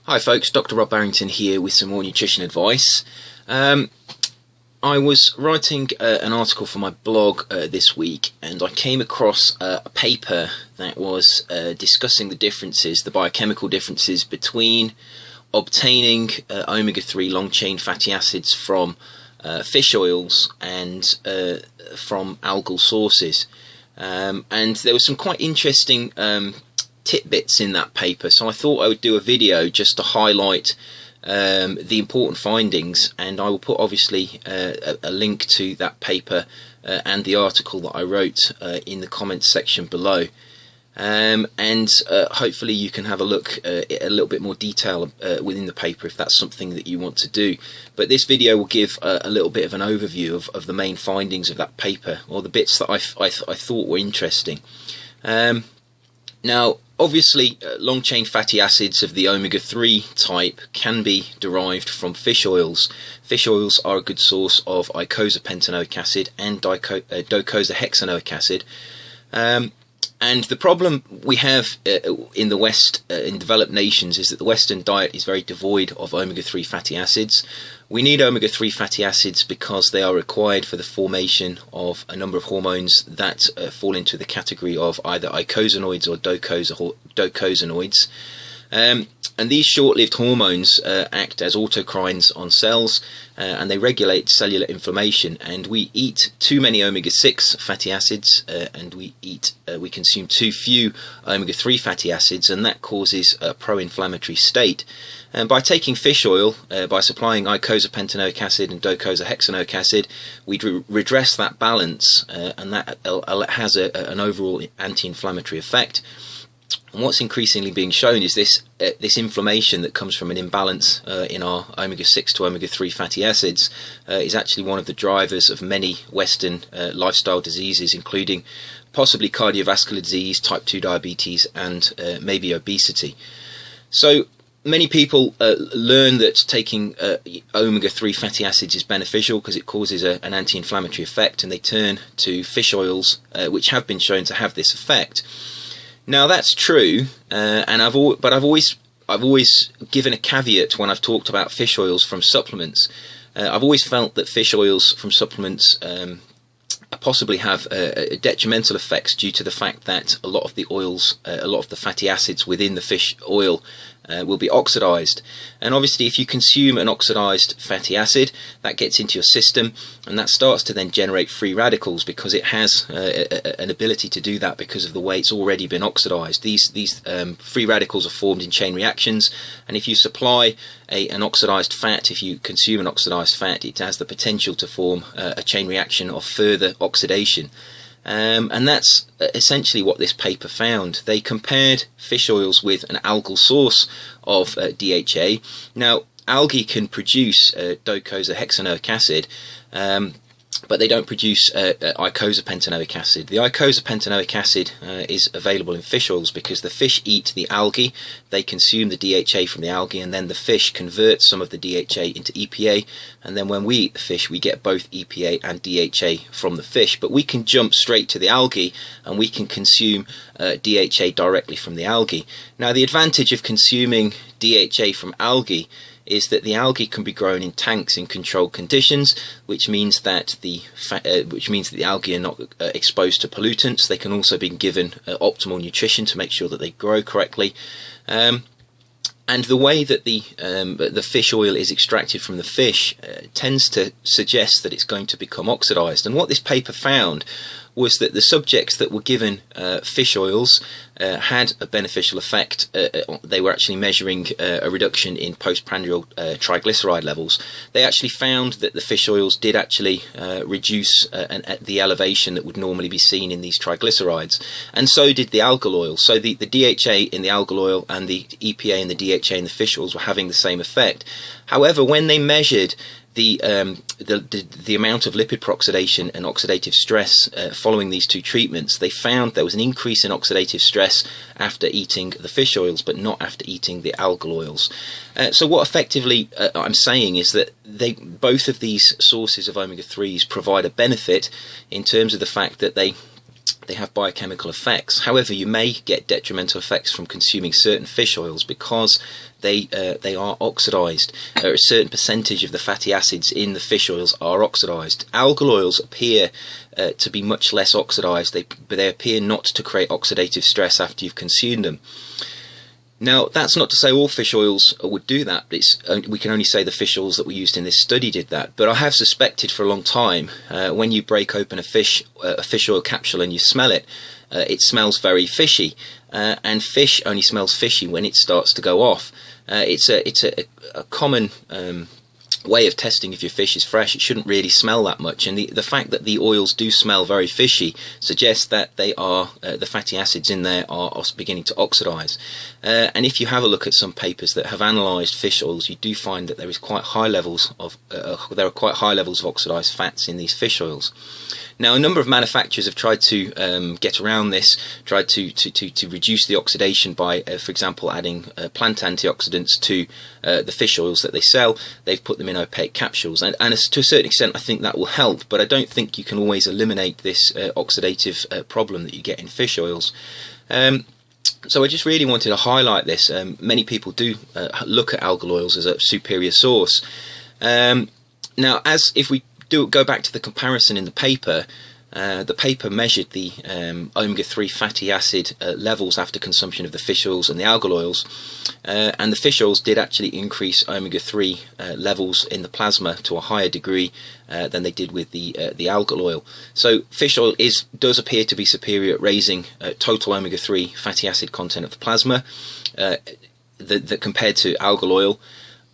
Hi folks, Dr. Rob Barrington here with some more nutrition advice. I was writing an article for my blog this week, and I came across a paper that was discussing the differences, the biochemical differences between obtaining omega-3 long-chain fatty acids from fish oils and from algal sources. And there was some quite interesting tidbits in that paper, so I thought I would do a video just to highlight the important findings, and I will put obviously a link to that paper and the article that I wrote in the comments section below, and hopefully you can have a look at a little bit more detail within the paper if that's something that you want to do. But this video will give a little bit of an overview of the main findings of that paper, or the bits that I thought were interesting. Now, obviously, long-chain fatty acids of the omega-3 type can be derived from fish oils. Fish oils are a good source of icosapentaenoic acid and docosahexaenoic acid. And the problem we have in the West, in developed nations, is that the Western diet is very devoid of omega-3 fatty acids. We need omega-3 fatty acids because they are required for the formation of a number of hormones that fall into the category of either icosanoids or docosanoids. And these short-lived hormones act as autocrines on cells, and they regulate cellular inflammation. And we eat too many omega-6 fatty acids, and we consume too few omega-3 fatty acids, and that causes a pro-inflammatory state. And by taking fish oil, by supplying icosapentaenoic acid and docosahexaenoic acid, we redress that balance, and that has an overall anti-inflammatory effect. And what's increasingly being shown is this inflammation that comes from an imbalance in our omega-6 to omega-3 fatty acids is actually one of the drivers of many Western lifestyle diseases, including possibly cardiovascular disease, type 2 diabetes, and maybe obesity. So many people learn that taking omega-3 fatty acids is beneficial because it causes an anti-inflammatory effect, and they turn to fish oils, which have been shown to have this effect. Now that's true, and I've always given a caveat when I've talked about fish oils from supplements. I've always felt that fish oils from supplements possibly have detrimental effects due to the fact that a lot of the oils, a lot of the fatty acids within the fish oil will be oxidized. And obviously if you consume an oxidized fatty acid, that gets into your system, and that starts to then generate free radicals, because it has an ability to do that because of the way it's already been oxidized. These free radicals are formed in chain reactions, and if you supply an oxidized fat, if you consume an oxidized fat, it has the potential to form a chain reaction of further oxidation. And that's essentially what this paper found. They compared fish oils with an algal source of DHA. Now, algae can produce docosahexaenoic acid, but they don't produce icosapentaenoic acid. The icosapentaenoic acid is available in fish oils because the fish eat the algae, they consume the DHA from the algae, and then the fish converts some of the DHA into EPA, and then when we eat the fish we get both EPA and DHA from the fish. But we can jump straight to the algae and we can consume DHA directly from the algae. Now, the advantage of consuming DHA from algae is that the algae can be grown in tanks in controlled conditions, which means that the algae are not exposed to pollutants. They can also be given optimal nutrition to make sure that they grow correctly. And the way that the fish oil is extracted from the fish tends to suggest that it's going to become oxidized. And what this paper found was that the subjects that were given fish oils had a beneficial effect. They were actually measuring a reduction in postprandial triglyceride levels. They actually found that the fish oils did actually reduce the elevation that would normally be seen in these triglycerides, and so did the algal oil. So the DHA in the algal oil and the EPA in the DHA in the fish oils were having the same effect. However, when they measured the amount of lipid peroxidation and oxidative stress following these two treatments, they found there was an increase in oxidative stress after eating the fish oils, but not after eating the algal oils. So what effectively I'm saying is that both of these sources of omega-3s provide a benefit in terms of the fact that they they have biochemical effects. However, you may get detrimental effects from consuming certain fish oils because they are oxidized. A certain percentage of the fatty acids in the fish oils are oxidized. Algal oils appear to be much less oxidized, but they appear not to create oxidative stress after you've consumed them. Now, that's not to say all fish oils would do that. We can only say the fish oils that were used in this study did that. But I have suspected for a long time, when you break open a fish oil capsule and you smell it, it smells very fishy. And fish only smells fishy when it starts to go off. It's a common way of testing if your fish is fresh. It shouldn't really smell that much, and the fact that the oils do smell very fishy suggests that they are the fatty acids in there are beginning to oxidize. And if you have a look at some papers that have analyzed fish oils, you do find that there are quite high levels of oxidized fats in these fish oils. Now, a number of manufacturers have tried to get around this, tried to reduce the oxidation by, for example, adding plant antioxidants to the fish oils that they sell. They've put them in opaque capsules, and to a certain extent I think that will help, but I don't think you can always eliminate this oxidative problem that you get in fish oils. So I just really wanted to highlight this. Many people do look at algal oils as a superior source. Now, if we go back to the comparison in the paper measured the omega-3 fatty acid levels after consumption of the fish oils and the algal oils, and the fish oils did actually increase omega-3 levels in the plasma to a higher degree than they did with the algal oil. So fish oil does appear to be superior at raising total omega-3 fatty acid content of the plasma that compared to algal oil.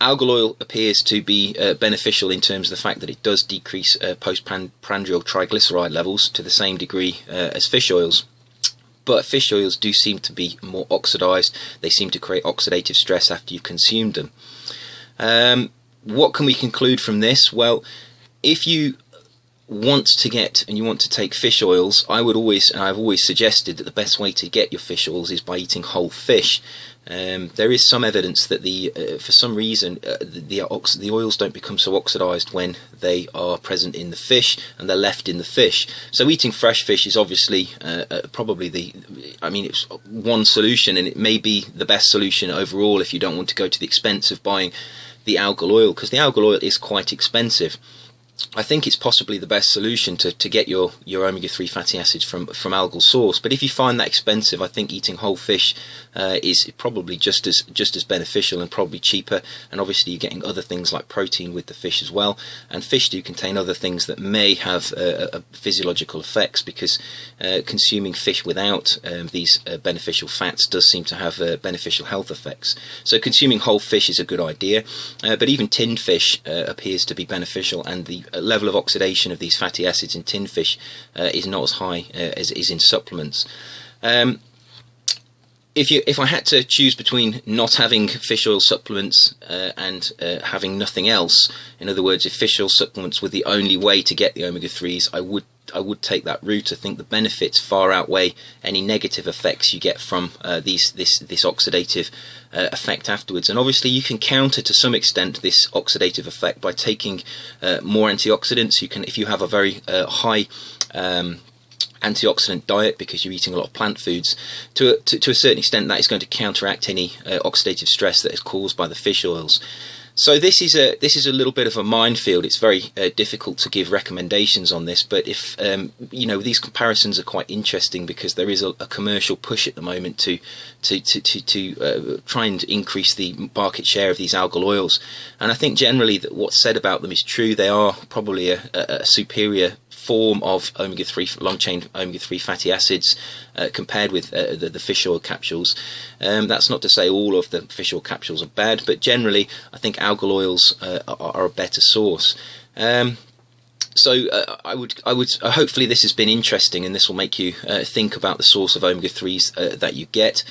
Algal oil appears to be beneficial in terms of the fact that it does decrease postprandial triglyceride levels to the same degree as fish oils. But fish oils do seem to be more oxidized. They seem to create oxidative stress after you've consumed them. What can we conclude from this? Well, if you want to take fish oils, I've always suggested that the best way to get your fish oils is by eating whole fish. There is some evidence that for some reason the oils don't become so oxidized when they are present in the fish and they're left in the fish. So eating fresh fish is obviously probably it's one solution, and it may be the best solution overall if you don't want to go to the expense of buying the algal oil, because the algal oil is quite expensive. I think it's possibly the best solution to get your omega-3 fatty acids from algal source. But if you find that expensive, I think eating whole fish is probably just as beneficial and probably cheaper. And obviously you're getting other things like protein with the fish as well. And fish do contain other things that may have physiological effects, because consuming fish without these beneficial fats does seem to have beneficial health effects. So consuming whole fish is a good idea. But even tinned fish appears to be beneficial, and the level of oxidation of these fatty acids in tinned fish is not as high as it is in supplements. If I had to choose between not having fish oil supplements and having nothing else, in other words, if fish oil supplements were the only way to get the omega-3s, I would take that route. I think the benefits far outweigh any negative effects you get from this oxidative effect afterwards. And obviously you can counter to some extent this oxidative effect by taking more antioxidants. If you have a very high antioxidant diet, because you're eating a lot of plant foods, to a certain extent that is going to counteract any oxidative stress that is caused by the fish oils. So this is a little bit of a minefield. It's very difficult to give recommendations on this, but if these comparisons are quite interesting, because there is a commercial push at the moment to try and increase the market share of these algal oils. And I think generally that what's said about them is true. They are probably a superior form of omega-3, long-chain omega-3 fatty acids compared with the fish oil capsules. That's not to say all of the fish oil capsules are bad, but generally I think algal oils are a better source. So I would hopefully this has been interesting, and this will make you think about the source of omega-3s that you get.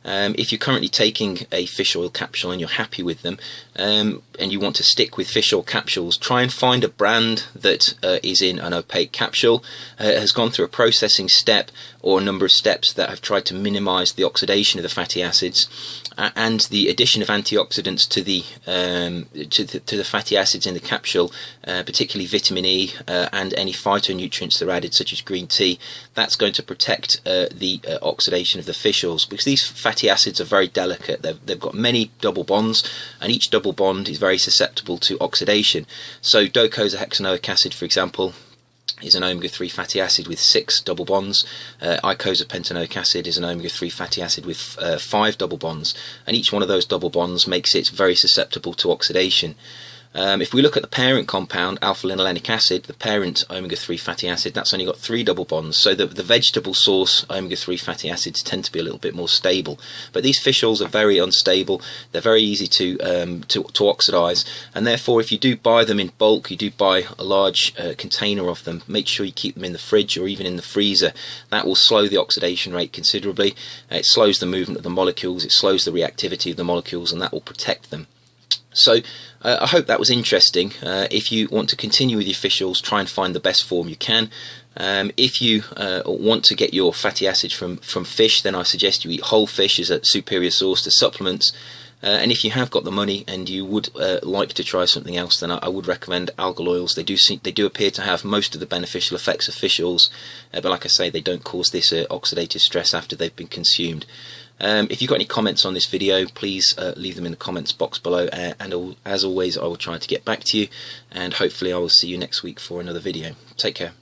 If you're currently taking a fish oil capsule and you're happy with them, and you want to stick with fish oil capsules, try and find a brand that is in an opaque capsule, has gone through a processing step or a number of steps that have tried to minimize the oxidation of the fatty acids, and the addition of antioxidants to the fatty acids in the capsule, particularly vitamin E and any phytonutrients that are added, such as green tea. That's going to protect the oxidation of the fish oils, because these fatty acids are very delicate. They've got many double bonds, and each double bond is very susceptible to oxidation. So docosahexaenoic acid, for example, is an omega-3 fatty acid with 6 double bonds. Icosapentaenoic acid is an omega-3 fatty acid with 5 double bonds, and each one of those double bonds makes it very susceptible to oxidation. If we look at the parent compound, alpha-linolenic acid, the parent omega-3 fatty acid, that's only got 3 double bonds, so the vegetable source omega-3 fatty acids tend to be a little bit more stable. But these fish oils are very unstable, they're very easy to oxidize, and therefore if you do buy them in bulk, you do buy a large container of them, make sure you keep them in the fridge or even in the freezer. That will slow the oxidation rate considerably. It slows the movement of the molecules, it slows the reactivity of the molecules, and that will protect them. So I hope that was interesting. If you want to continue with your fish oils, try and find the best form you can. If you want to get your fatty acids from fish, then I suggest you eat whole fish as a superior source to supplements. And if you have got the money and you would like to try something else, then I would recommend algal oils. They do appear to have most of the beneficial effects of fish oils, but like I say, they don't cause this oxidative stress after they've been consumed. If you've got any comments on this video, please leave them in the comments box below, and as always I will try to get back to you, and hopefully I will see you next week for another video. Take care.